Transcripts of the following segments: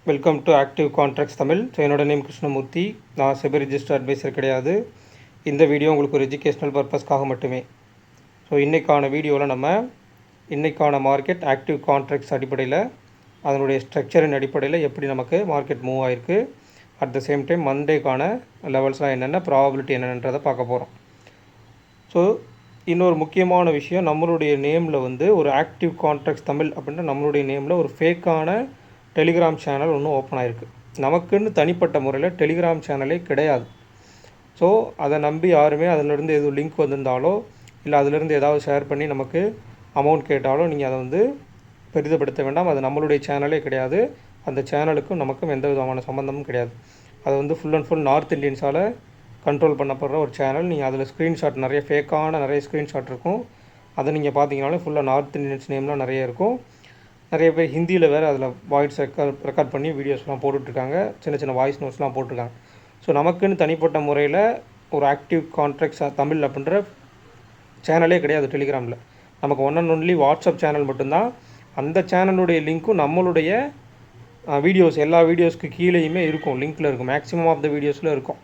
Welcome to active contracts Tamil. So என்னோட name Krishnamurthy. நான் SEBI register advisor கிடையாது. இந்த வீடியோ உங்களுக்கு ஒரு எஜுகேஷ்னல் பர்பஸ்க்காக மட்டுமே. ஸோ இன்றைக்கான வீடியோவில் நம்ம இன்றைக்கான மார்க்கெட் ஆக்டிவ் கான்ட்ராக்ட்ஸ் அடிப்படையில் அதனுடைய ஸ்ட்ரக்சரின் அடிப்படையில் எப்படி நமக்கு மார்க்கெட் மூவ் ஆகிருக்கு, அட் த சேம் டைம் மண்டேக்கான லெவல்ஸ்லாம் என்னென்ன, ப்ராபபிலிட்டி என்னென்னன்றதை பார்க்க போகிறோம். ஸோ இன்னொரு முக்கியமான விஷயம், நம்மளுடைய நேமில் வந்து ஒரு ஆக்டிவ் கான்ட்ராக்ட்ஸ் தமிழ் அப்படின்ற நம்மளுடைய நேமில் ஒரு ஃபேக்கான டெலிகிராம் சேனல் ஒன்று ஓப்பன் ஆகிருக்கு. நமக்குன்னு தனிப்பட்ட முறையில் டெலிகிராம் சேனலே கிடையாது. ஸோ அதை நம்பி யாருமே அதிலிருந்து எதுவும் லிங்க் வந்திருந்தாலோ இல்லை அதிலிருந்து ஏதாவது ஷேர் பண்ணி நமக்கு அமௌண்ட் கேட்டாலோ நீங்கள் அதை வந்து பெரிதப்படுத்த வேண்டாம். அது நம்மளுடைய சேனலே கிடையாது. அந்த சேனலுக்கும் நமக்கும் எந்த விதமான சம்மந்தமும் கிடையாது. அது வந்து ஃபுல் அண்ட் ஃபுல் நார்த் இந்தியன்ஸால் கண்ட்ரோல் பண்ணப்படுற ஒரு சேனல். நீங்கள் அதில் ஸ்க்ரீன்ஷாட் நிறைய ஃபேக்கான நிறைய ஸ்க்ரீன்ஷாட் இருக்கும். அதை நீங்கள் பார்த்தீங்கனாலே ஃபுல்லாக நார்த் இந்தியன்ஸ் நேம்லாம் நிறைய இருக்கும். நிறைய பேர் ஹிந்தியில் வேறு அதில் வாய்ஸ் ரெக்கார்ட் பண்ணி வீடியோஸ்லாம் போட்டுட்ருக்காங்க. சின்ன சின்ன வாய்ஸ் நோட்ஸ்லாம் போட்டிருக்காங்க. ஸோ நமக்குன்னு தனிப்பட்ட முறையில் ஒரு ஆக்டிவ் கான்ட்ராக்ட்ஸ் தமிழ் அப்படின்ற சேனலே கிடையாது டெலிகிராமில். நமக்கு one and only WhatsApp channel மட்டும்தான். அந்த சேனலுடைய லிங்க்கும் நம்மளுடைய வீடியோஸ் எல்லா வீடியோஸ்க்கு கீழேயுமே இருக்கும், லிங்க்கில் இருக்கும், மேக்ஸிமம் ஆஃப் த வீடியோஸில் இருக்கும்.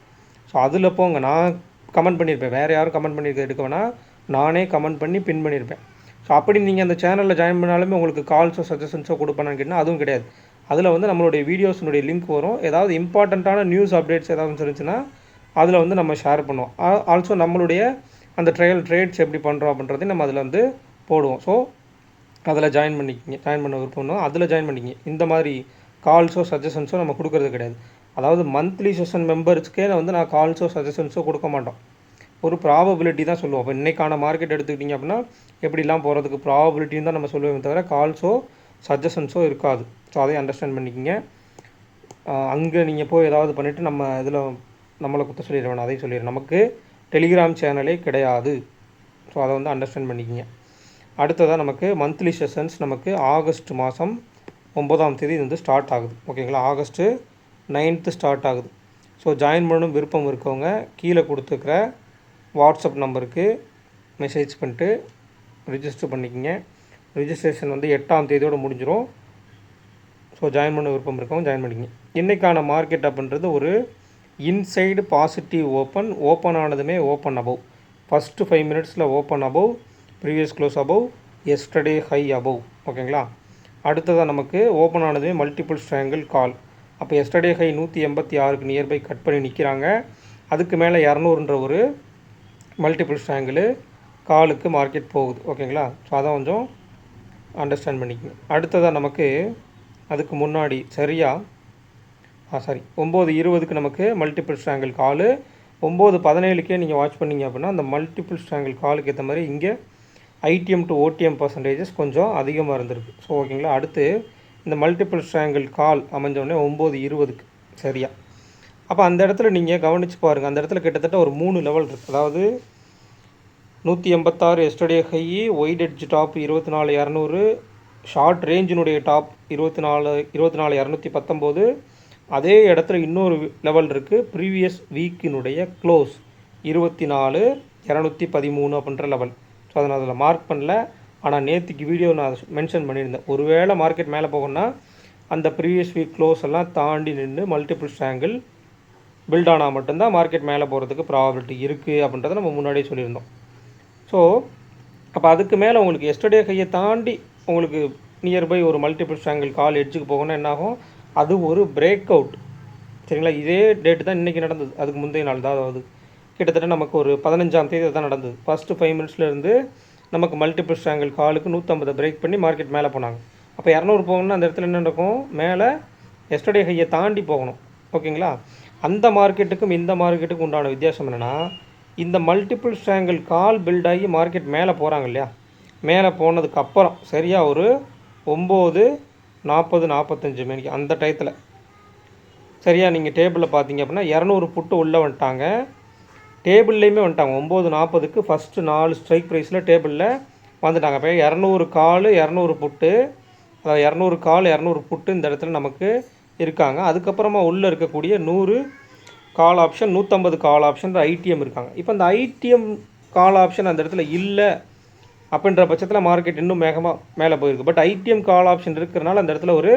ஸோ அதில் போங்க. நான் கமெண்ட் பண்ணியிருப்பேன், வேறு யாரும் கமெண்ட் பண்ணியிருக்க எடுக்க வேணால், நானே கமெண்ட் பண்ணி பின் பண்ணியிருப்பேன். ஸோ அப்படி நீங்கள் அந்த சேனலில் ஜாயின் பண்ணாலுமே உங்களுக்கு கால்ஸோ சஜஷன்ஸோ கொடுப்பேன்னு கேட்டால் அதுவும் கிடையாது. அதில் வந்து நம்மளுடைய வீடியோஸினுடைய லிங்க் வரும். ஏதாவது இம்பார்ட்டண்ட்டான நியூஸ் அப்டேட்ஸ் ஏதாவது இருந்துச்சுன்னா அதில் வந்து நம்ம ஷேர் பண்ணுவோம். ஆல்சோ நம்மளுடைய அந்த ட்ரேட்ஸ் எப்படி பண்ணுறோம் அப்படின்றதையும் நம்ம அதில் வந்து போடுவோம். ஸோ அதில் ஜாயின் பண்ண விருப்பம்னா அதில் ஜாயின் பண்ணிக்கிங்க. இந்த மாதிரி கால்ஸோ சஜஷன்ஸோ நம்ம கொடுக்கறது கிடையாது. அதாவது மந்த்லி செஷன் மெம்பர்ஸ்க்கே வந்து நான் கால்ஸோ சஜஷன்ஸோ கொடுக்க மாட்டோம். ஒரு ப்ராபபிலிட்டி தான் சொல்லுவோம். இப்போ இன்றைக்கான மார்க்கெட் எடுத்துக்கிட்டிங்க அப்படின்னா எப்படிலாம் போகிறதுக்கு ப்ராபபிலிட்டின்னு தான் நம்ம சொல்லுவோம் தவிர கால்ஸோ சஜஷன்ஸோ இருக்காது. ஸோ அதையும் அண்டர்ஸ்டாண்ட் பண்ணிக்கிங்க. அங்கே நீங்கள் போய் ஏதாவது பண்ணிவிட்டு நம்ம இதில் நம்மளை குத்த சொல்லிட வேணும். அதையும் சொல்லிடுறேன், நமக்கு டெலிகிராம் சேனலே கிடையாது. ஸோ அதை வந்து அண்டர்ஸ்டாண்ட் பண்ணிக்கிங்க. அடுத்ததாக நமக்கு மந்த்லி செஷன்ஸ் நமக்கு ஆகஸ்ட் மாதம் 9ஆம் தேதி இது வந்து ஸ்டார்ட் ஆகுது. ஓகேங்களா, ஆகஸ்ட்டு 9th ஸ்டார்ட் ஆகுது. ஸோ ஜாயின் பண்ணணும் விருப்பம் இருக்கவங்க கீழே கொடுத்துருக்குற வாட்ஸ்அப் நம்பருக்கு மெசேஜ் பண்ணிட்டு ரிஜிஸ்டர் பண்ணிக்கிங்க. ரிஜிஸ்ட்ரேஷன் வந்து 8ஆம் தேதியோடு முடிஞ்சிடும். ஸோ ஜாயின் பண்ண விருப்பம் இருக்கவங்க ஜாயின் பண்ணிக்கிங்க. இன்றைக்கான மார்க்கெட் அப்படின்றது ஒரு இன்சைடு பாசிட்டிவ் ஓப்பன் ஆனதுமே ஓப்பன் அபவ். ஃபஸ்ட்டு 5 மினிட்ஸில் open above, previous close above, yesterday high above. ஓகேங்களா, அடுத்ததாக நமக்கு ஓப்பன் ஆனதுமே மல்டிபிள் ஸ்ட்ராங்கிள் கால். அப்போ எஸ்டர்டே ஹை 186க்கு நியர்பை கட் பண்ணி நிற்கிறாங்க. அதுக்கு மேலே 200ன்ற ஒரு மல்டிபிள் ஸ்ட்ராங்கிள் காலுக்கு மார்க்கெட் போகுது. ஓகேங்களா, ஸோ அதை கொஞ்சம் அண்டர்ஸ்டாண்ட் பண்ணிக்கங்க. அடுத்ததாக நமக்கு அதுக்கு முன்னாடி சரியாக 9:20க்கு நமக்கு மல்டிபிள் ஸ்ட்ராங்கிள் காலு. 9:17க்கே நீங்கள் வாட்ச் பண்ணிங்க அப்படின்னா அந்த மல்டிபிள் ஸ்ட்ராங்கிள் காலுக்கு ஏற்ற மாதிரி இங்கே ஐடிஎம் டு ஓடிஎம் பர்சன்டேஜஸ் கொஞ்சம் அதிகமாக இருந்திருக்கு. ஸோ ஓகேங்களா, அடுத்து இந்த மல்டிபிள் ஸ்ட்ராங்கிள் கால் அமைஞ்சோடனே 9:20க்கு சரியா. அப்போ அந்த இடத்துல நீங்கள் கவனித்து பாருங்கள். அந்த இடத்துல கிட்டத்தட்ட ஒரு 3 லெவல் இருக்குது. அதாவது 186 yesterday high, wide edge top 24,200, short ரேஞ்சினுடைய டாப் 24,219. அதே இடத்துல இன்னொரு லெவல் இருக்குது, ப்ரீவியஸ் வீக்கினுடைய க்ளோஸ் 24,213 அப்படின்ற லெவல். ஸோ அதை நான் அதில் மார்க் பண்ணல, ஆனால் நேற்றுக்கு வீடியோ நான் மென்ஷன் பண்ணியிருந்தேன். ஒருவேளை மார்க்கெட் மேலே போகணும்னா அந்த ப்ரீவியஸ் வீக் க்ளோஸ் எல்லாம் தாண்டி நின்று மல்டிபிள் ஸ்ட்ராங்கிள் பில்ட் ஆனால் மட்டும்தான் மார்க்கெட் மேலே போகிறதுக்கு ப்ராபபிலிட்டி இருக்குது அப்படின்றத நம்ம முன்னாடியே சொல்லியிருந்தோம். ஸோ அப்போ அதுக்கு மேலே உங்களுக்கு எஸ்டர்டே கையை தாண்டி உங்களுக்கு நியர்பை ஒரு மல்டிபிள் ஸ்ட்ராங்கிள் கால் எட்ஜுக்கு போகணும்னா என்னாகும், அது ஒரு பிரேக் அவுட். சரிங்களா, இதே டேட்டு தான் இன்றைக்கி நடந்தது. அதுக்கு முந்தைய நாள் தான், அதாவது கிட்டத்தட்ட நமக்கு ஒரு 15ஆம் தேதி தான் நடந்தது. ஃபஸ்ட்டு 5 மினிட்ஸ்லேருந்து நமக்கு மல்டிபிள் ஸ்ட்ராங்கிள் காலுக்கு 150 பிரேக் பண்ணி மார்க்கெட் மேலே போனாங்க. அப்போ 200 போகணும்னா அந்த இடத்துல என்ன நடக்கும், மேலே எஸ்டர்டே ஹையை தாண்டி போகணும். ஓகேங்களா, அந்த மார்க்கெட்டுக்கும் இந்த மார்க்கெட்டுக்கும் உண்டான வித்தியாசம் என்னென்னா, இந்த மல்டிபிள் ஸ்ட்ராங்கிள் கால் பில்ட் ஆகி மார்க்கெட் மேலே போகிறாங்க இல்லையா, மேலே போனதுக்கப்புறம் சரியாக ஒரு 9:40-45 மணிக்கு அந்த டயத்தில் சரியாக நீங்கள் டேபிளில் பார்த்தீங்க அப்படின்னா 200 புட்டு உள்ளே வந்துட்டாங்க. டேபிள்லேயுமே வந்துட்டாங்க. 9:40க்கு ஃபஸ்ட்டு 4 ஸ்ட்ரைக் ப்ரைஸில் டேபிளில் வந்துட்டாங்க. அப்போ 200 கால் 200 புட்டு, அதாவது 200 கால் 200 புட்டு இந்த இடத்துல நமக்கு இருக்காங்க. அதுக்கப்புறமா உள்ளே இருக்கக்கூடிய 100 call option, 150 call option IDM இருக்காங்க. இப்போ இந்த ஐடிஎம் கால் ஆப்ஷன் அந்த இடத்துல இல்லை அப்படின்ற பட்சத்தில் மார்க்கெட் இன்னும் மேலே போயிருக்கு. பட் ஐடிஎம் கால் ஆப்ஷன் இருக்கிறனால அந்த இடத்துல ஒரு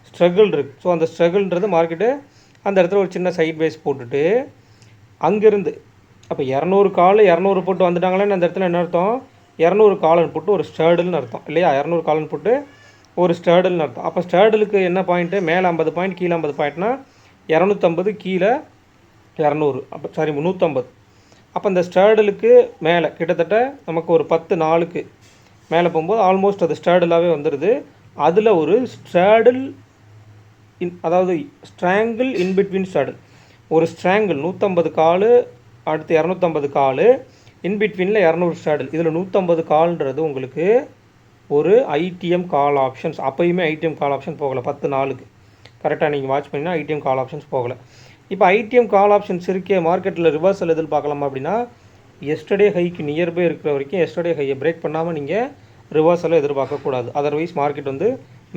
ஸ்ட்ரகிள் இருக்குது. ஸோ அந்த ஸ்ட்ரகிள்ன்றது மார்க்கெட்டு அந்த இடத்துல ஒரு சின்ன சைட் வேஸ் போட்டுட்டு அங்கேருந்து அப்போ 200 கால் 200 போட்டு வந்துட்டாங்களேன்னு அந்த இடத்துல என்ன அர்த்தம், 200 காலன் போட்டு ஒரு ஸ்டேர்டுன்னு அர்த்தம் இல்லையா, 200 காலன் போட்டு ஒரு ஸ்டேர்டுன்னு அர்த்தம். அப்போ ஸ்டேர்டலுக்கு என்ன பாயிண்ட்டு, மேலே 50 பாயிண்ட் கீழே 50 பாயிண்ட்னா 250 கீழே 200, அப்போ சாரி 350. அப்போ இந்த ஸ்டேர்டலுக்கு மேலே கிட்டத்தட்ட நமக்கு ஒரு 10 நாளுக்கு மேலே போகும்போது ஆல்மோஸ்ட் அது ஸ்டேர்டலாகவே வந்துடுது. அதில் ஒரு ஸ்ட்ராடில் அதாவது ஸ்ட்ராங்கிள் இன்பிட்வீன் ஸ்ட்ராடில், ஒரு ஸ்ட்ராங்கிள் 150 கால் அடுத்து 250 கால் இன்பிட்வீனில் 200 ஸ்ட்ராடில், இதில் 150 கால்ன்றது உங்களுக்கு ஒரு ஐடிஎம் கால் ஆப்ஷன்ஸ். அப்போயுமே ஐடிஎம் கால் ஆப்ஷன் போகலை 10 நாளுக்கு, கரெக்டாக நீங்கள் வாட்ச் பண்ணிங்கன்னா ஐடிஎம் கால் ஆப்ஷன்ஸ் போகலை. இப்போ ஐடிஎம் கால் ஆப்ஷன்ஸ் இருக்கே மார்க்கெட்டில் ரிவர்சல் எதிர்பார்க்கலாமா அப்படின்னா, எஸ்டர்டே ஹைக்கு நியர்பை இருக்கிற வரைக்கும் எஸ்டர்டே ஹையை பிரேக் பண்ணாமல் நீங்கள் ரிவர்சலை எதிர்பார்க்கக்கூடாது. அதர்வைஸ் மார்க்கெட் வந்து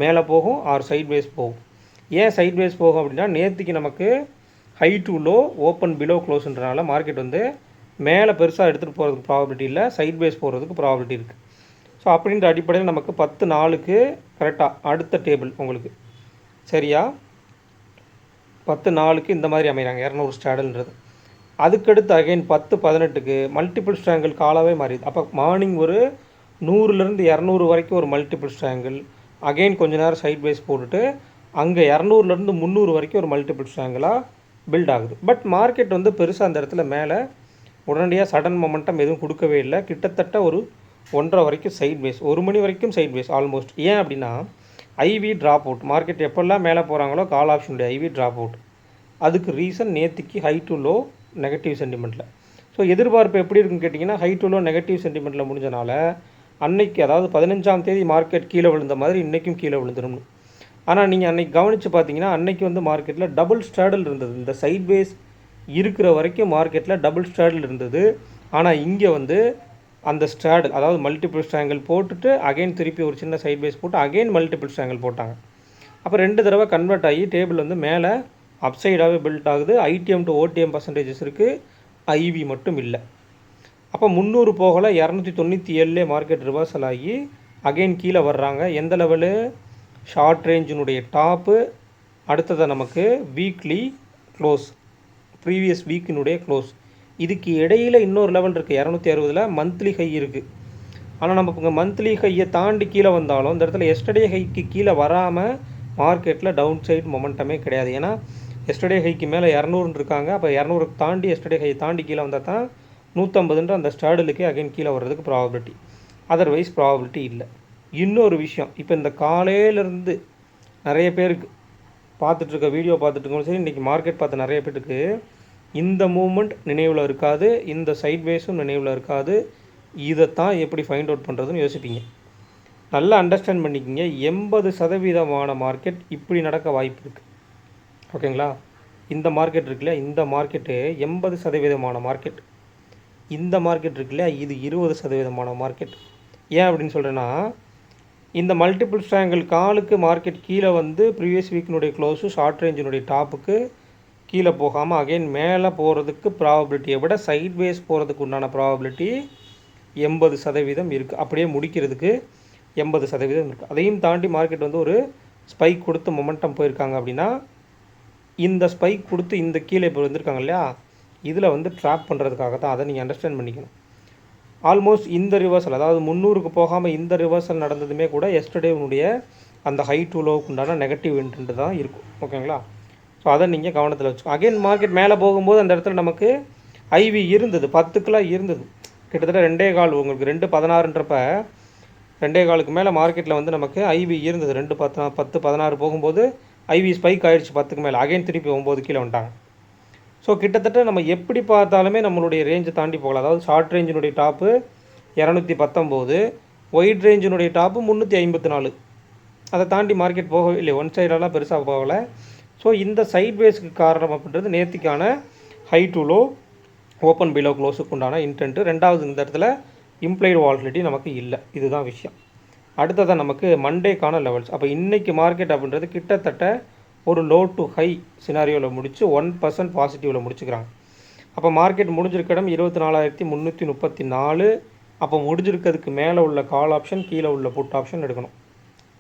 மேலே போகும் ஆர் சைட் வேஸ் போகும். ஏன் சைட் வேஸ் போகும் அப்படின்னா, நேற்றுக்கு நமக்கு high to low open below க்ளோஸ்ன்றனால மார்க்கெட் வந்து மேலே பெருசாக எடுத்துகிட்டு போகிறதுக்கு ப்ராபபிலிட்டி இல்லை, சைட் வேஸ் போகிறதுக்கு ப்ராபபிலிட்டி இருக்குது. ஸோ அப்படின்ற அடிப்படையில் நமக்கு 10 நாளுக்கு கரெக்டாக அடுத்த டேபிள் உங்களுக்கு சரியா 10 நாளுக்கு இந்த மாதிரி அமைகிறாங்க 200 ஸ்டாடல்ன்றது. அதுக்கடுத்து அகைன் 10-18க்கு மல்டிபிள் ஸ்ட்ராங்கிள் காலாகவே மாறிடுது. அப்போ மார்னிங் ஒரு 100லேருந்து 200 வரைக்கும் ஒரு மல்டிபிள் ஸ்ட்ராங்கிள், அகைன் கொஞ்சம் நேரம் சைட் வைஸ் போட்டுட்டு அங்கே 200லேருந்து 300 வரைக்கும் ஒரு மல்டிபிள் ஸ்ட்ராங்கிளாக பில்ட் ஆகுது. பட் மார்க்கெட் வந்து பெருசாக அந்த இடத்துல மேலே உடனடியாக சடன் மொமெண்டம் எதுவும் கொடுக்கவே இல்லை. கிட்டத்தட்ட ஒரு 1:30 வரைக்கும் சைட் வேஸ், 1 மணி வரைக்கும் சைட் வேஸ் ஆல்மோஸ்ட். ஏன் அப்படின்னா ஐவி ட்ராப் அவுட், மார்க்கெட் எப்போல்லாம் மேலே போகிறாங்களோ கால் ஆப்ஷனுடைய ஐவி ட்ராப் அவுட். அதுக்கு ரீசன் நேற்றுக்கு ஹை டு லோ நெகட்டிவ் சென்டிமெண்ட்டில். ஸோ எதிர்பார்ப்பு எப்படி இருக்குன்னு கேட்டிங்கன்னா, ஹை டு லோ நெகட்டிவ் சென்டிமெண்ட்டில் முடிஞ்சனால அன்னைக்கு அதாவது 15ஆம் தேதி மார்க்கெட் கீழே விழுந்த மாதிரி இன்றைக்கும் கீழே விழுந்துடும். ஆனால் நீங்கள் அன்றைக்கி கவனித்து பார்த்தீங்கன்னா அன்றைக்கி வந்து மார்க்கெட்டில் டபுள் ஸ்ட்ராடல் இருந்தது. இந்த சைட் வேஸ் இருக்கிற வரைக்கும் மார்க்கெட்டில் டபுள் ஸ்ட்ராடல் இருந்தது. ஆனால் இங்கே வந்து அந்த ஸ்ட்ராடல் அதாவது மல்டிபிள் ஸ்ட்ராங்கிள் போட்டுட்டு அகைன் திருப்பி ஒரு சின்ன சைட் வேஸ் போட்டு அகைன் மல்டிபிள் ஸ்ட்ராங்கிள் போட்டாங்க. அப்போ 2 தடவை கன்வெர்ட் ஆகி டேபிள் வந்து மேலே அப்சைடாகவே பில்ட் ஆகுது. ஐடிஎம் டு ஓடிஎம் பர்சன்டேஜஸ் இருக்குது, ஐவி மட்டும் இல்லை. அப்போ 300 போகலை, 297 மார்க்கெட் ரிவர்சல் ஆகி அகைன் கீழே வர்றாங்க. எந்த லெவலு, ஷார்ட் ரேஞ்சினுடைய டாப்பு, அடுத்ததை நமக்கு வீக்லி க்ளோஸ், ப்ரீவியஸ் வீக்கினுடைய க்ளோஸ். இதுக்கு இடையில் இன்னொரு லெவல் இருக்குது 260 மந்த்லி ஹை இருக்குது. ஆனால் நம்ம இப்போ மந்த்லி ஹையை தாண்டி கீழே வந்தாலும் இந்த இடத்துல எஸ்டர்டே ஹைக்கு கீழே வராமல் மார்க்கெட்டில் டவுன் சைட் மொமெண்டமே கிடையாது. ஏன்னா எஸ்டர்டே ஹைக்கு மேலே 200 இருக்காங்க. அப்போ 200 தாண்டி எஸ்டர்டே ஹை தாண்டி கீழே வந்தால் தான் 150 அந்த ஸ்டாடலுக்கே அகைன் கீழே வர்றதுக்கு ப்ராபபிலிட்டி, அதர்வைஸ் ப்ராபபிலிட்டி இல்லை. இன்னொரு விஷயம், இப்போ இந்த காலையிலேருந்து நிறைய பேருக்கு பார்த்துட்ருக்க வீடியோ பார்த்துட்ருக்கோம் சரி, இன்றைக்கி மார்க்கெட் பார்த்த நிறைய பேருக்கு இந்த மூமெண்ட் நினைவில் இருக்காது, இந்த சைட் வேஸும் நினைவில் இருக்காது. இதைத்தான் எப்படி ஃபைண்ட் அவுட் பண்ணுறதுன்னு யோசிப்பீங்க. நல்லா அண்டர்ஸ்டாண்ட் பண்ணிக்கிங்க. 80% மார்க்கெட் இப்படி நடக்க வாய்ப்பு இருக்குது. ஓகேங்களா, இந்த மார்க்கெட் இருக்குல்லையா, இந்த மார்க்கெட்டு 80% மார்க்கெட். இந்த மார்க்கெட் இருக்குல்லையா, இது 20% மார்க்கெட். ஏன் அப்படின்னு சொல்கிறேன்னா, இந்த மல்டிபிள் ஸ்ட்ராங்கிள் காலுக்கு மார்க்கெட் கீழே வந்து ப்ரீவியஸ் வீக்கினுடைய க்ளோஸு ஷார்ட் ரேஞ்சினுடைய டாப்புக்கு கீழே போகாமல் அகைன் மேலே போகிறதுக்கு ப்ராபபிலிட்டியை விட சைட் வேஸ் போகிறதுக்கு உண்டான ப்ராபபிலிட்டி 80% இருக்குது. அப்படியே முடிக்கிறதுக்கு 80% இருக்குது. அதையும் தாண்டி மார்க்கெட் வந்து ஒரு ஸ்பைக் கொடுத்து மொமெண்டம் போயிருக்காங்க அப்படின்னா, இந்த ஸ்பைக் கொடுத்து இந்த கீழே இப்போ வந்திருக்காங்க இல்லையா, இதில் வந்து ட்ராப் பண்ணுறதுக்காக தான். அதை நீங்கள் அண்டர்ஸ்டாண்ட் பண்ணிக்கணும். ஆல்மோஸ்ட் இந்த ரிவர்சல் அதாவது 300க்கு போகாமல் இந்த ரிவர்சல் நடந்ததுமே கூட எஸ்டர்டேனுடைய அந்த ஹை டு லோவுக்கு உண்டான நெகட்டிவ் இன்டென்ட் தான் இருக்கும். ஓகேங்களா, ஸோ அதை நீங்கள் கவனத்தில் வச்சுக்கோ. அகைன் மார்க்கெட் மேலே போகும்போது அந்த இடத்துல நமக்கு ஐவி இருந்தது, 10க்குலாம் இருந்தது. கிட்டத்தட்ட 2.25 உங்களுக்கு 2.16ன்றப்ப 2.25க்கு மேலே மார்க்கெட்டில் வந்து நமக்கு ஐவி இருந்தது. 2.10-16 போகும்போது ஐவி ஸ்பைக் ஆகிடுச்சு 10க்கு மேலே. அகைன் திருப்பி 9 கீழே வந்துட்டாங்க. ஸோ கிட்டத்தட்ட நம்ம எப்படி பார்த்தாலுமே நம்மளுடைய ரேஞ்சை தாண்டி போகலாம். அதாவது ஷார்ட் ரேஞ்சினுடைய டாப்பு 219, ஒயிட் ரேஞ்சினுடைய டாப்பு 354. அதை தாண்டி மார்க்கெட் போகவே இல்லை, ஒன் சைடெல்லாம் பெருசாக போகலை. ஸோ இந்த சைட் வேஸ்க்கு காரணம் அப்படின்றது நேற்றுக்கான high to low open below க்ளோஸுக்கு உண்டான இன்டென்ட்டு. ரெண்டாவது, இந்த இடத்துல இம்ப்ளைடு வால்டிலிட்டி நமக்கு இல்லை, இதுதான் விஷயம். அடுத்ததான் நமக்கு மண்டேக்கான லெவல்ஸ். அப்போ இன்றைக்கி மார்க்கெட் அப்படின்றது கிட்டத்தட்ட ஒரு லோ டு ஹை சினாரியோவில் முடித்து 1% பாசிட்டிவில் முடிச்சுக்கிறாங்க. அப்போ மார்க்கெட் முடிஞ்சிருக்க இடம் 24,334. அப்போ முடிஞ்சிருக்கிறதுக்கு மேலே உள்ள கால் ஆப்ஷன், கீழே உள்ள புட் ஆப்ஷன் எடுக்கணும்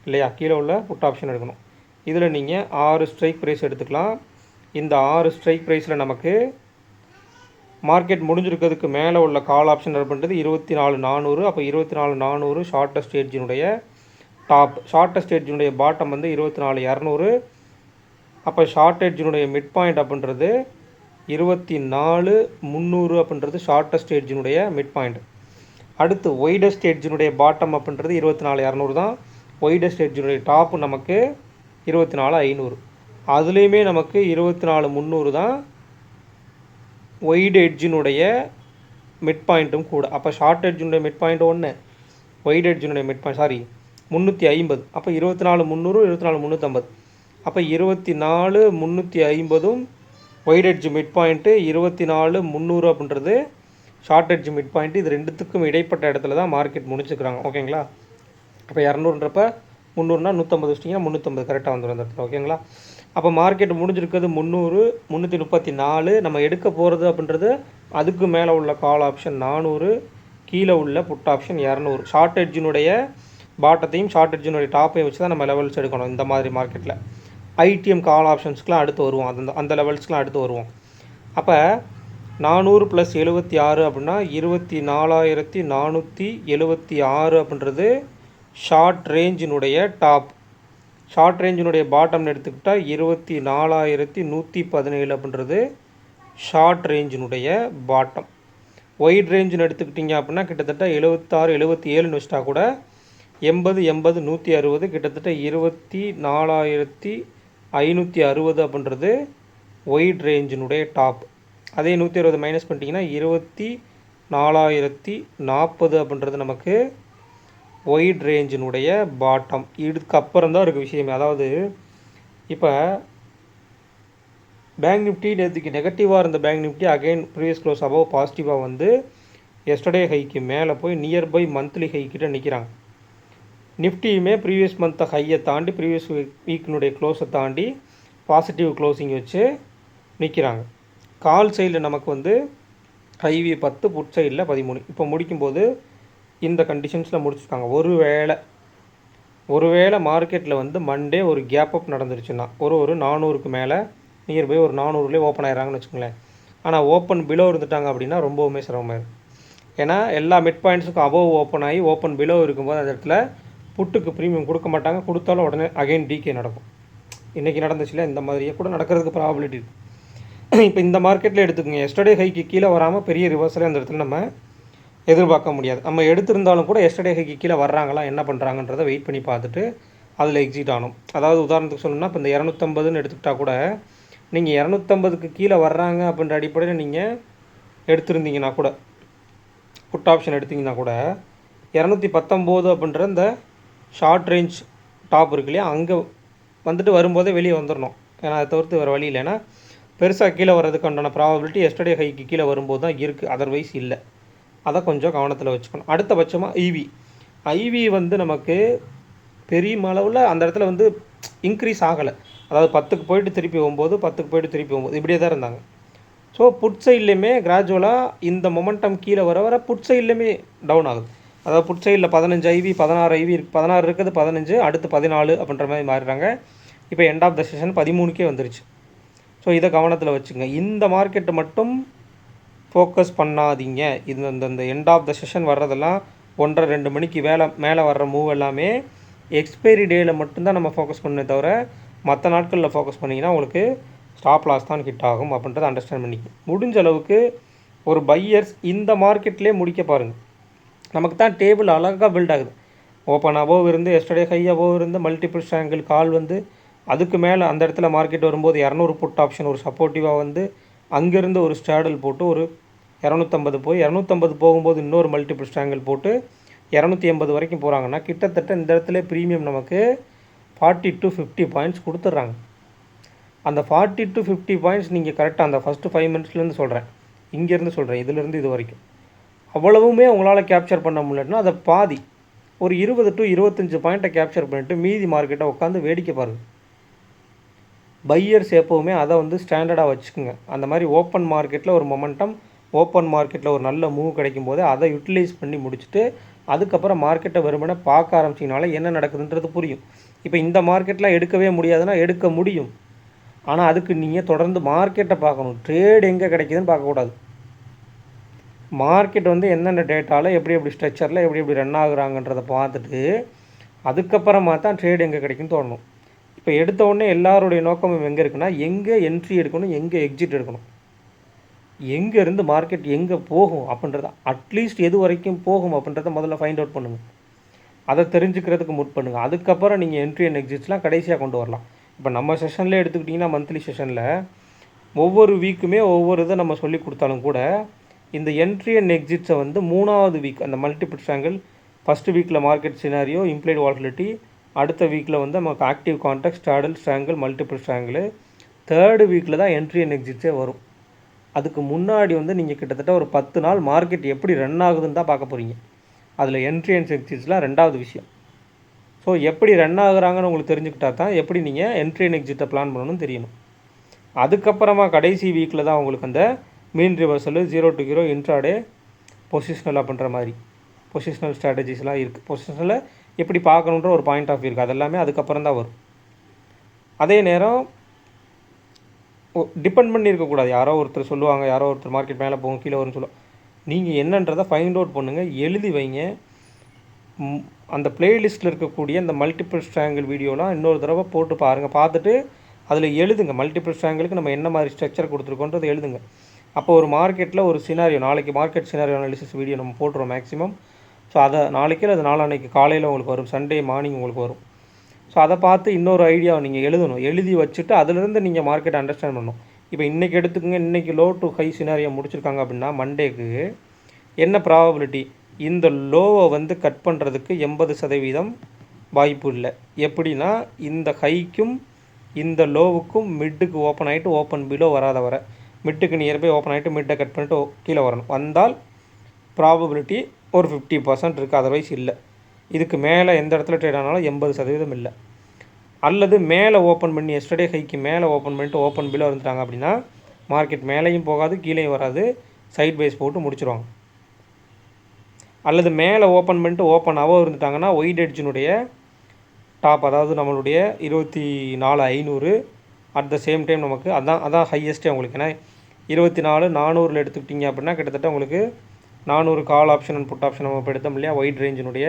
இல்லையா, கீழே உள்ள புட் ஆப்ஷன் எடுக்கணும். இதில் நீங்கள் 6 ஸ்ட்ரைக் ப்ரைஸ் எடுத்துக்கலாம். இந்த 6 ஸ்ட்ரைக் ப்ரைஸில் நமக்கு மார்க்கெட் முடிஞ்சிருக்கிறதுக்கு மேலே உள்ள கால் ஆப்ஷன் பண்ணுறது 24,400. அப்போ 24,400 ஷார்ட்டஸ்ட் எட்ஜினுடைய டாப். ஷார்ட்டஸ்ட் எட்ஜினுடைய பாட்டம் வந்து 24,200. அப்போ ஷார்ட் எட்ஜினுடைய மிட் பாயிண்ட் அப்படின்றது 24,300 அப்படின்றது ஷார்ட்டஸ்ட் எட்ஜினுடைய மிட் பாயிண்ட். அடுத்து ஒய்டஸ்ட் எட்ஜினுடைய பாட்டம் அப்படின்றது 24,200 தான். ஒய்டஸ்ட் எட்ஜினுடைய டாப்பு நமக்கு 24,500. அதுலேயுமே நமக்கு 24,300 தான் ஒய்டு எட்ஜினுடைய மிட் பாயிண்ட்டும் கூட. அப்போ ஷார்ட் எட்ஜினுடைய மிட் பாயிண்ட் 1, ஒய்டு எட்ஜினுடைய மிட் பாயிண்ட் 350. அப்போ 24,300 24,350. அப்போ 24,350 ஒய்டு எட்ஜ் மிட் பாயிண்ட்டு, 24,300 அப்படின்றது ஷார்ட் எட்ஜ் மிட் பாயிண்ட்டு. இது ரெண்டுத்துக்கும் இடைப்பட்ட இடத்துல தான் மார்க்கெட் முடிச்சுக்கிறாங்க. ஓகேங்களா? அப்போ 200ன்றப்ப 300னா 150 வச்சிட்டிங்கன்னா 350 கரெக்டாக வந்துடும் அந்த இடத்துல. ஓகேங்களா? அப்போ மார்க்கெட் முடிஞ்சிருக்கிறது 300, 334. நம்ம எடுக்க போகிறது அப்படின்றது அதுக்கு மேலே உள்ள கால் ஆப்ஷன் 400, கீழே உள்ள புட் ஆப்ஷன் 200. ஷார்ட் எட்ஜினுடைய பாட்டத்தையும் ஷார்ட் எட்ஜினுடைய டாப்பையும் வச்சு தான் நம்ம லெவல்ஸ் எடுக்கணும் இந்த மாதிரி மார்க்கெட்டில். ஐடிஎம் கால் ஆப்ஷன்ஸ்க்குலாம் அடுத்து வருவோம். அந்த லெவல்ஸ்க்குலாம் அடுத்து வருவோம். அப்போ 400 + 76 அப்படின்னா 24,476 அப்படின்றது ஷார்ட் ரேஞ்சினுடைய டாப். ஷார்ட் ரேஞ்சினுடைய பாட்டம்னு எடுத்துக்கிட்டால் 24,117 அப்படின்றது ஷார்ட் ரேஞ்சினுடைய பாட்டம். ஒயிட் ரேஞ்சுன்னு எடுத்துக்கிட்டிங்க அப்படின்னா கிட்டத்தட்ட 76 77ன்னு வச்சிட்டா கூட 80 80 160 கிட்டத்தட்ட 24,560 அப்படின்றது ஒயிட் ரேஞ்சினுடைய டாப். அதே 160 மைனஸ் பண்ணிட்டீங்கன்னா 24,040 அப்படின்றது நமக்கு ஒயிட் ரேஞ்சினுடைய பாட்டம். இதுக்கப்புறம் தான் இருக்குது விஷயமே. அதாவது இப்போ பேங்க் நிஃப்டி நேற்றுக்கு நெகட்டிவாக இருந்த bank Nifty again previous close above பாசிட்டிவாக வந்து எஸ்டர்டே ஹைக்கு மேலே போய் நியர்பை மந்த்லி ஹைக்கிட்ட நிற்கிறாங்க. நிஃப்டியுமே ப்ரீவியஸ் மந்த்தை ஹையை தாண்டி ப்ரீவியஸ் வீக்கினுடைய க்ளோஸை தாண்டி பாசிட்டிவ் க்ளோசிங் வச்சு நிற்கிறாங்க. கால் சைடில் நமக்கு வந்து ஐவி 10, புட் சைடில் 13. இப்போ முடிக்கும்போது இந்த கண்டிஷன்ஸில் முடிச்சுருக்காங்க. ஒருவேளை மார்க்கெட்டில் வந்து மண்டே ஒரு கேப் அப் நடந்துருச்சுன்னா ஒரு 400க்கு மேலே நியர்பை ஒரு 400லேயே ஓப்பன் ஆகிறாங்கன்னு வச்சுக்கோங்களேன். ஆனால் ஓப்பன் பிலோ இருந்துட்டாங்க அப்படின்னா ரொம்பவுமே சிரமமாயிருக்கும். ஏன்னா எல்லா மிட் பாயிண்ட்ஸுக்கும் அபவ் ஓப்பன் ஆகி ஓப்பன் பிலோ இருக்கும்போது அந்த இடத்துல புட்டுக்கு ப்ரீமியம் கொடுக்க மாட்டாங்க. கொடுத்தாலும் உடனே அகைன் டிகே நடக்கும். இன்றைக்கி நடந்துச்சுல இந்த மாதிரியே கூட நடக்கிறதுக்கு ப்ராபபிலிட்டி இருக்குது. இப்போ இந்த மார்க்கெட்டில் எடுத்துக்கோங்க, எஸ்டர்டே ஹைக்கு கீழே வராமல் பெரிய ரிவர்ஸில் அந்த இடத்துல நம்ம எதிர்பார்க்க முடியாது. நம்ம எடுத்திருந்தாலும் கூட எஸ்டர்டே ஹைக்கு கீழே வர்றாங்களா என்ன பண்ணுறாங்கன்றதை வெயிட் பண்ணி பார்த்துட்டு அதில் எக்ஸிட் ஆகணும். அதாவது உதாரணத்துக்கு சொல்லணும்னா இப்போ இந்த 250ன்னு எடுத்துக்கிட்டால் கூட நீங்கள் 250க்கு கீழே வர்றாங்க அப்படின்ற அடிப்படையில் நீங்கள் எடுத்திருந்தீங்கன்னா கூட புட் ஆப்ஷன் எடுத்திங்கன்னா கூட 219 அப்படின்ற இந்த ஷார்ட் ரேஞ்ச் டாப் இருக்கு இல்லையா, அங்கே வந்துட்டு வரும்போதே வெளியே வந்துடணும். ஏன்னா அதை தவிர்த்து வேறு வழி இல்லை. ஏன்னா பெருசாக கீழே வர்றதுக்கான ப்ராபபிலிட்டி எஸ்டர்டே ஹைக்கு கீழே வரும்போது தான் இருக்குது, அதர்வைஸ் இல்லை. அதை கொஞ்சம் கவனத்தில் வச்சுக்கணும். அடுத்தபட்சமாக ஐவி வந்து நமக்கு பெரிய அளவில் அந்த இடத்துல வந்து இன்க்ரீஸ் ஆகலை. அதாவது 10க்கு போயிட்டு திருப்பி 9, 10க்கு போயிட்டு திருப்பி 9 இப்படியே தான் இருந்தாங்க. ஸோ புட் சைட்லேயுமே கிராஜுவலாக இந்த மொமெண்டம் கீழே வர புட் சைட்லேயுமே டவுன் ஆகுது. அதாவது புட் சைடில் 15 ஐவி 16 ஐவி இருக்குது, 16 இருக்குது, 15 அடுத்து 14 அப்படின்ற மாதிரி மாறிடுறாங்க. இப்போ எண்ட் ஆஃப் த செஷன் 13க்கே வந்துருச்சு. ஸோ இதை கவனத்தில் வச்சுங்க. இந்த மார்க்கெட்டை மட்டும் ஃபோக்கஸ் பண்ணாதீங்க. இந்த எண்ட் ஆஃப் த செஷன் வர்றதெல்லாம் 1:30-2 மணிக்கு மேலே வர்ற மூவ் எல்லாமே எக்ஸ்பைரி டேயில் மட்டும்தான் நம்ம ஃபோக்கஸ் பண்ணே தவிர மற்ற நாட்களில் ஃபோக்கஸ் பண்ணிங்கன்னா உங்களுக்கு ஸ்டாப் லாஸ் தான் ஹிட் ஆகும் அப்படின்றத அண்டர்ஸ்டாண்ட் பண்ணிக்க. முடிஞ்ச அளவுக்கு ஒரு பையர்ஸ் இந்த மார்க்கெட்லேயே முடிக்க பாருங்கள். நமக்கு தான் டேபிள் அழகாக பில்ட் ஆகுது. ஓப்பன் அபோவ் இருந்து எஸ்டர்டே ஹை அபோவ் இருந்து மல்டிபிள் ஸ்ட்ராங்கிள் கால் வந்து அதுக்கு மேலே அந்த இடத்துல மார்க்கெட் வரும்போது 200 புட் ஆப்ஷன் ஒரு சப்போர்ட்டிவாக வந்து அங்கேருந்து ஒரு ஸ்டாடல் போட்டு ஒரு 250 போய் 250 போகும்போது இன்னொரு மல்டிபிள் ஸ்ட்ராங்கிள் போட்டு 280 வரைக்கும் போகிறாங்கன்னா கிட்டத்தட்ட இந்த இடத்துல ப்ரீமியம் நமக்கு 40 to 50 பாயிண்ட்ஸ் கொடுத்துட்றாங்க. அந்த 40 to 50 பாயிண்ட்ஸ் நீங்கள் கரெக்டாக அந்த ஃபஸ்ட்டு 5 மினிட்ஸ்லேருந்து சொல்கிறேன், இங்கேருந்து சொல்கிறேன், இதிலேருந்து இது வரைக்கும் அவ்வளவுமே உங்களால் கேப்சர் பண்ண முடியலன்னா அதை பாதி ஒரு 20 to 25 பாயிண்ட்டை கேப்சர் பண்ணிவிட்டு மீதி மார்க்கெட்டை உட்காந்து வேடிக்கை பாருங்கள். பையர்ஸ் எப்போவுமே அதை வந்து ஸ்டாண்டர்டாக வச்சுக்கோங்க. அந்த மாதிரி ஓப்பன் மார்க்கெட்டில் ஒரு மொமெண்டம், ஓப்பன் மார்க்கெட்டில் ஒரு நல்ல மூவ் கிடைக்கும் போது அதை யூட்டிலைஸ் பண்ணி முடிச்சுட்டு அதுக்கப்புறம் மார்க்கெட்டை வெறுமனே பார்க்க ஆரம்பிச்சிங்கனால என்ன நடக்குதுன்றது புரியும். இப்போ இந்த மார்க்கெட்லாம் எடுக்கவே முடியாதுன்னா எடுக்க முடியும். ஆனால் அதுக்கு நீங்கள் தொடர்ந்து மார்க்கெட்டை பார்க்கணும். ட்ரேட் எங்கே கிடைக்குதுன்னு பார்க்கக்கூடாது. மார்க்கெட் வந்து என்னென்ன டேட்டாவில் எப்படி எப்படி ஸ்ட்ரக்சரில் எப்படி எப்படி ரன் ஆகுறாங்கன்றதை பார்த்துட்டு அதுக்கப்புறமா தான் ட்ரேட் எங்கே கிடைக்குன்னு தோணணும். இப்போ எடுத்த உடனே எல்லாருடைய நோக்கமும் எங்கே இருக்குன்னா, எங்கே என்ட்ரி எடுக்கணும், எங்கே எக்ஸிட் எடுக்கணும், எங்கேருந்து மார்க்கெட் எங்கே போகும் அப்படின்றத, அட்லீஸ்ட் எது வரைக்கும் போகும் அப்படின்றத முதல்ல ஃபைண்ட் அவுட் பண்ணுங்கள். அதை தெரிஞ்சுக்கிறதுக்கு முட் பண்ணுங்கள். அதுக்கப்புறம் நீங்கள் என்ட்ரி அண்ட் எக்ஸிட்ஸ்லாம் கடைசியாக கொண்டு வரலாம். இப்போ நம்ம செஷனில் எடுத்துக்கிட்டிங்கன்னா, மந்த்லி செஷனில் ஒவ்வொரு வீக்குமே ஒவ்வொரு இதை நம்ம சொல்லி கொடுத்தாலும் கூட இந்த என்ட்ரி அண்ட் எக்ஸிட்ஸை வந்து 3வது வீக் அந்த மல்டிபிள் ட்ரையாங்கிள், ஃபஸ்ட்டு வீக்கில் மார்க்கெட் சினாரியோ, இம்ப்ளைட் வாலட்டிலிட்டி, அடுத்த வீக்கில் வந்து நமக்கு active context, Stradale triangle, multiple triangle, 3rd வீக்கில் தான் என்ட்ரி அண்ட் எக்ஸிட்ஸே வரும். அதுக்கு முன்னாடி வந்து நீங்கள் கிட்டத்தட்ட ஒரு 10 நாள் மார்க்கெட் எப்படி ரன் ஆகுதுன்னு தான் பார்க்க போகிறீங்க. அதில் என்ட்ரி அண்ட் எக்ஸிட்ஸ்லாம் 2வது விஷயம். ஸோ எப்படி ரன் ஆகுறாங்கன்னு உங்களுக்கு தெரிஞ்சுக்கிட்டா தான் எப்படி நீங்கள் என்ட்ரி அண்ட் எக்ஸிட்டை பிளான் பண்ணணும்னு தெரியணும். அதுக்கப்புறமா கடைசி வீக்கில் தான் உங்களுக்கு அந்த மீன் ரிவர்சல், 0 to 0, இன்ட்ராடே, பொசிஷனலாக பண்ணுற மாதிரி பொசிஷனல் ஸ்ட்ராட்டஜிஸ்லாம் இருக்குது. பொசிஷனில் எப்படி பார்க்கணுன்ற ஒரு பாயிண்ட் ஆஃப் வியூ இருக்குது. அதெல்லாமே அதுக்கப்புறம் தான் வரும். அதே நேரம் டிபெண்ட் பண்ணி இருக்கக்கூடாது. யாரோ ஒருத்தர் சொல்லுவாங்க, யாரோ ஒருத்தர் மார்க்கெட் மேலே போகும் கீழே வரும்னு சொல்லுவாங்க. நீங்கள் என்னன்றதை ஃபைண்ட் அவுட் பண்ணுங்கள், எழுதி வைங்க. அந்த பிளேலிஸ்ட்டில் இருக்கக்கூடிய அந்த மல்டிபிள் ட்ரையாங்கிள் வீடியோலாம் இன்னொரு தடவை போட்டு பாருங்கள். பார்த்துட்டு அதில் எழுதுங்க, மல்டிபிள் ட்ரையாங்கிளுக்கு நம்ம என்ன மாதிரி ஸ்ட்ரக்சர் கொடுத்துருக்கோன்றதை எழுதுங்க. அப்போ ஒரு மார்க்கெட்டில் ஒரு சினாரியோ, நாளைக்கு மார்க்கெட் சினாரியோ அனாலிசிஸ் வீடியோ நம்ம போட்டுருவோம் மேக்ஸிமம். ஸோ அதை நாளைக்கு அது நாளான்னைக்கு காலையில் உங்களுக்கு வரும், சண்டே மார்னிங் உங்களுக்கு வரும். ஸோ அதை பார்த்து இன்னொரு ஐடியாவை நீங்கள் எழுதணும். எழுதி வச்சுட்டு அதிலிருந்து நீங்கள் மார்க்கெட்டை அண்டர்ஸ்டாண்ட் பண்ணணும். இப்போ இன்றைக்கி எடுத்துக்கோங்க, இன்றைக்கி லோ டு ஹை சினாரியோ முடிச்சிருக்காங்க அப்படின்னா மண்டேக்கு என்ன ப்ராபபிலிட்டி, இந்த லோவை வந்து கட் பண்ணுறதுக்கு 80% வாய்ப்பு இல்லை. எப்படின்னா இந்த ஹைக்கும் இந்த லோவுக்கும் மிட்டுக்கு ஓப்பன் ஆகிட்டு ஓப்பன் பிலோ வராத வர, மிட்டுக்கு நியர்பை ஓப்பன் ஆகிட்டு மிட்டை கட் பண்ணிட்டு கீழே வரணும். வந்தால் ப்ராபபிலிட்டி ஒரு 50% இருக்குது, அதர்வைஸ் இல்லை. இதுக்கு மேலே எந்த இடத்துல ட்ரேட் ஆனாலும் 80% இல்லை. அல்லது மேலே ஓப்பன் பண்ணி எஸ்டர்டே ஹைக்கு மேலே ஓப்பன் பண்ணிட்டு ஓப்பன் பிலோ இருந்துட்டாங்க அப்படின்னா மார்க்கெட் மேலேயும் போகாது கீழேயும் வராது, சைட் வைஸ் போட்டு முடிச்சிருவாங்க. அல்லது மேலே ஓப்பன் பண்ணிட்டு ஓப்பன் ஆக இருந்துட்டாங்கன்னா ஒயிட் எட்ஜினுடைய டாப், அதாவது நம்மளுடைய 24,500 அட் த சேம் டைம் நமக்கு அதான் ஹையஸ்ட்டே உங்களுக்கு. ஏன்னா 24,400 எடுத்துக்கிட்டிங்க அப்படின்னா கிட்டத்தட்ட உங்களுக்கு 400 call option and put option நம்ம இப்போ எடுத்தோம் இல்லையா, ஒயிட் ரேஞ்சினுடைய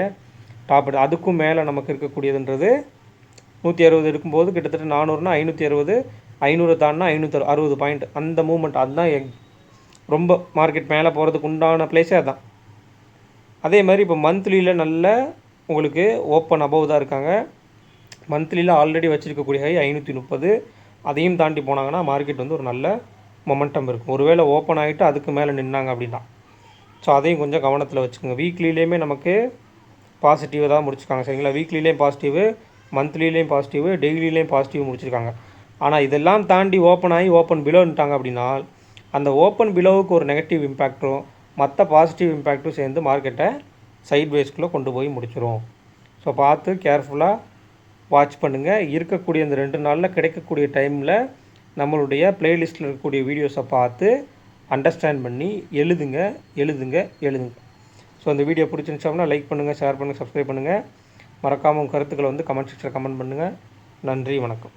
டாப். அதுக்கும் மேலே நமக்கு இருக்கக்கூடியதுன்றது 160 இருக்கும்போது கிட்டத்தட்ட 400னா 560, 500 தாண்டினா 560 பாயிண்ட். அந்த மூமெண்ட் அதுதான் ரொம்ப மார்க்கெட் மேலே போகிறதுக்கு உண்டான பிளேஸே அதுதான். அதே மாதிரி இப்போ மந்த்லியில் நல்ல உங்களுக்கு ஓப்பன் அபவ் தான் இருக்காங்க. மந்த்லியில் ஆல்ரெடி வச்சுருக்கக்கூடிய ஹை 530, அதையும் தாண்டி போனாங்கன்னா மார்க்கெட் வந்து ஒரு நல்ல மொமெண்டம் இருக்கும். ஒருவேளை ஓப்பன் ஆகிட்டு அதுக்கு மேலே நின்னாங்க அப்படின்னா ஸோ அதையும் கொஞ்சம் கவனத்தில் வச்சுக்கோங்க. வீக்லிலேயுமே நமக்கு பாசிட்டிவாக தான் முடிச்சிருக்காங்க, சரிங்களா. வீக்லிலேயும் பாசிட்டிவ், மந்த்லிலேயும் பாசிட்டிவ், டெய்லியிலேயும் பாசிட்டிவ் முடிச்சிருக்காங்க. ஆனால் இதெல்லாம் தாண்டி ஓப்பன் ஆகி ஓப்பன் பிலோன்ட்டாங்க அப்படின்னா அந்த ஓப்பன் பிலோவுக்கு ஒரு நெகட்டிவ் இம்பேக்டும் மற்ற பாசிட்டிவ் இம்பேக்ட்டும் சேர்ந்து மார்க்கெட்டை சைட் வேஸ்க்குள்ளே கொண்டு போய் முடிச்சிடும். ஸோ பார்த்து கேர்ஃபுல்லாக வாட்ச் பண்ணுங்கள். இருக்கக்கூடிய இந்த 2 நாளில் கிடைக்கக்கூடிய டைமில் நம்மளுடைய ப்ளேலிஸ்ட்டில் இருக்கக்கூடிய வீடியோஸை பார்த்து அண்டர்ஸ்டாண்ட் பண்ணி எழுதுங்க. ஸோ இந்த வீடியோ பிடிச்சிருந்துச்சோம்னா லைக் பண்ணுங்கள், ஷேர் பண்ணுங்கள், சப்ஸ்கிரைப் பண்ணுங்கள். மறக்காமல் உங்கள் கருத்துக்களை வந்து கமெண்ட் செக்ஷனில் கமெண்ட் பண்ணுங்கள். நன்றி, வணக்கம்.